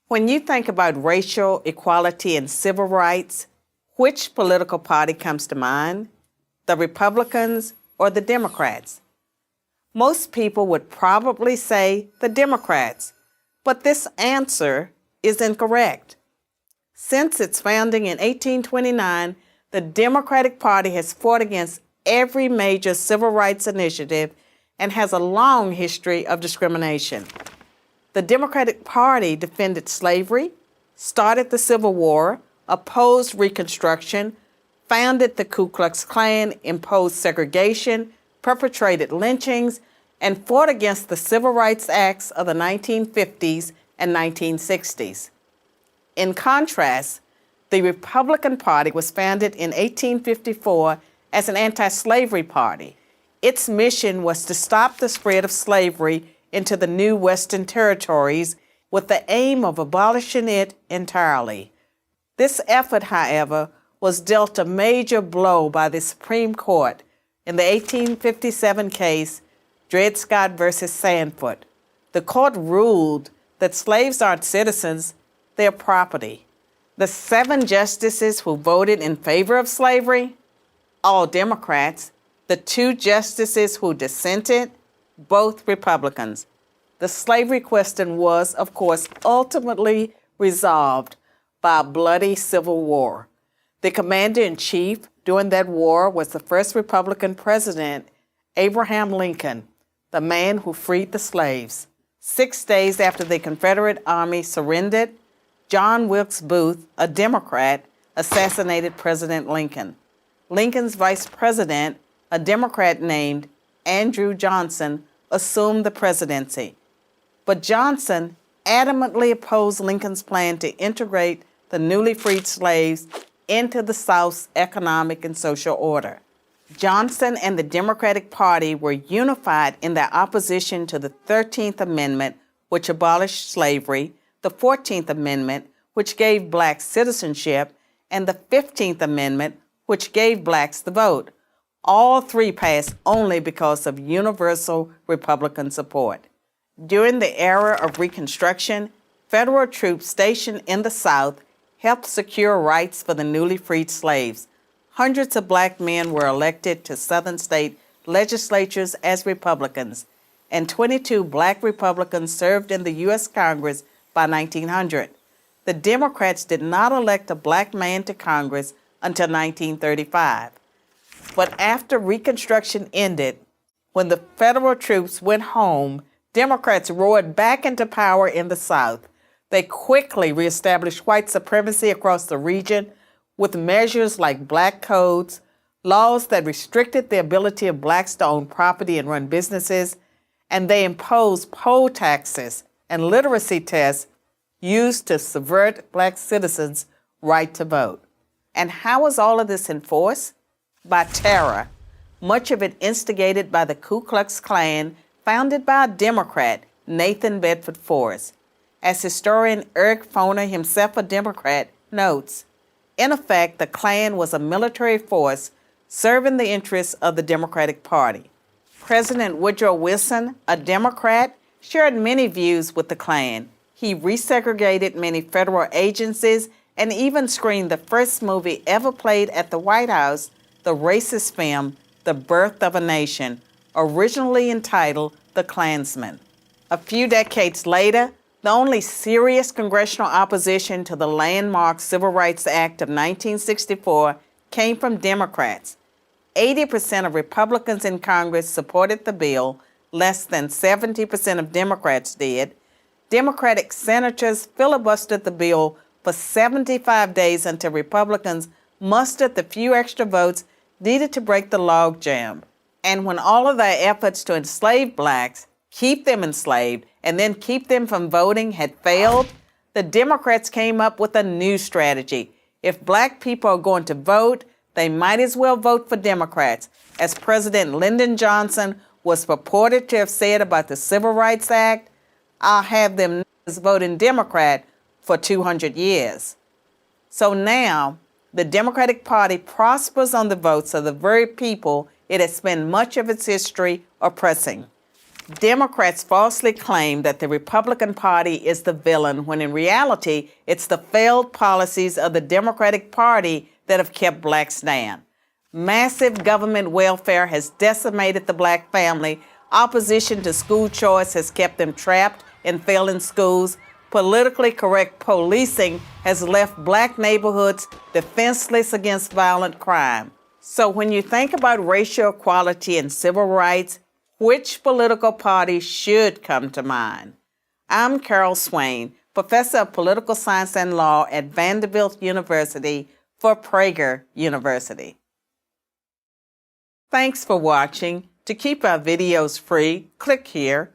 When you think about racial equality and civil rights, which political party comes to mind? The Republicans or the Democrats? Most people would probably say the Democrats, but this answer is incorrect. Since its founding in 1829, the Democratic Party has fought against every major civil rights initiative and has a long history of discrimination. The Democratic Party defended slavery, started the Civil War, opposed Reconstruction, founded the Ku Klux Klan, imposed segregation, perpetrated lynchings, and fought against the Civil Rights Acts of the 1950s and 1960s. In contrast, the Republican Party was founded in 1854 as an anti-slavery party. Its mission was to stop the spread of slavery into the new Western territories with the aim of abolishing it entirely. This effort, however, was dealt a major blow by the Supreme Court in the 1857 case Dred Scott versus Sandford. The court ruled that slaves aren't citizens, they're property. The 7 justices who voted in favor of slavery, all Democrats. The 2 justices who dissented, both Republicans. The slavery question was, of course, ultimately resolved by a bloody civil war. The commander-in-chief during that war was the first Republican president, Abraham Lincoln, the man who freed the slaves. 6 days after the Confederate Army surrendered, John Wilkes Booth, a Democrat, assassinated President Lincoln. Lincoln's vice president, a Democrat named Andrew Johnson, assumed the presidency. But Johnson adamantly opposed Lincoln's plan to integrate the newly freed slaves into the South's economic and social order. Johnson and the Democratic Party were unified in their opposition to the 13th Amendment, which abolished slavery, the 14th Amendment, which gave blacks citizenship, and the 15th Amendment, which gave blacks the vote. All 3 passed only because of universal Republican support. During the era of Reconstruction, federal troops stationed in the South helped secure rights for the newly freed slaves. Hundreds of black men were elected to Southern state legislatures as Republicans, and 22 black Republicans served in the U.S. Congress by 1900. The Democrats did not elect a black man to Congress until 1935. But after Reconstruction ended, when the federal troops went home, Democrats roared back into power in the South. They quickly reestablished white supremacy across the region with measures like black codes, laws that restricted the ability of blacks to own property and run businesses, and they imposed poll taxes and literacy tests used to subvert black citizens' right to vote. And how was all of this enforced? By terror, much of it instigated by the Ku Klux Klan, founded by a Democrat, Nathan Bedford Forrest. As historian Eric Foner, himself a Democrat, notes, in effect, the Klan was a military force serving the interests of the Democratic Party. President Woodrow Wilson, a Democrat, shared many views with the Klan. He resegregated many federal agencies and even screened the first movie ever played at the White House, the racist film, The Birth of a Nation, originally entitled The Klansman. A few decades later, the only serious congressional opposition to the landmark Civil Rights Act of 1964 came from Democrats. 80% of Republicans in Congress supported the bill, less than 70% of Democrats did. Democratic senators filibustered the bill for 75 days until Republicans mustered the few extra votes needed to break the logjam. And when all of their efforts to enslave blacks, keep them enslaved, and then keep them from voting had failed, the Democrats came up with a new strategy. If black people are going to vote, they might as well vote for Democrats, as President Lyndon Johnson was purported to have said about the Civil Rights Act. I'll have them voting Democrat for 200 years. So now, the Democratic Party prospers on the votes of the very people it has spent much of its history oppressing. Democrats falsely claim that the Republican Party is the villain when in reality it's the failed policies of the Democratic Party that have kept blacks down. Massive government welfare has decimated the black family. Opposition to school choice has kept them trapped in failing schools. Politically correct policing has left black neighborhoods defenseless against violent crime. So when you think about racial equality and civil rights, which political party should come to mind? I'm Carol Swain, professor of political science and law at Vanderbilt University for Prager University. Thanks for watching. To keep our videos free, click here.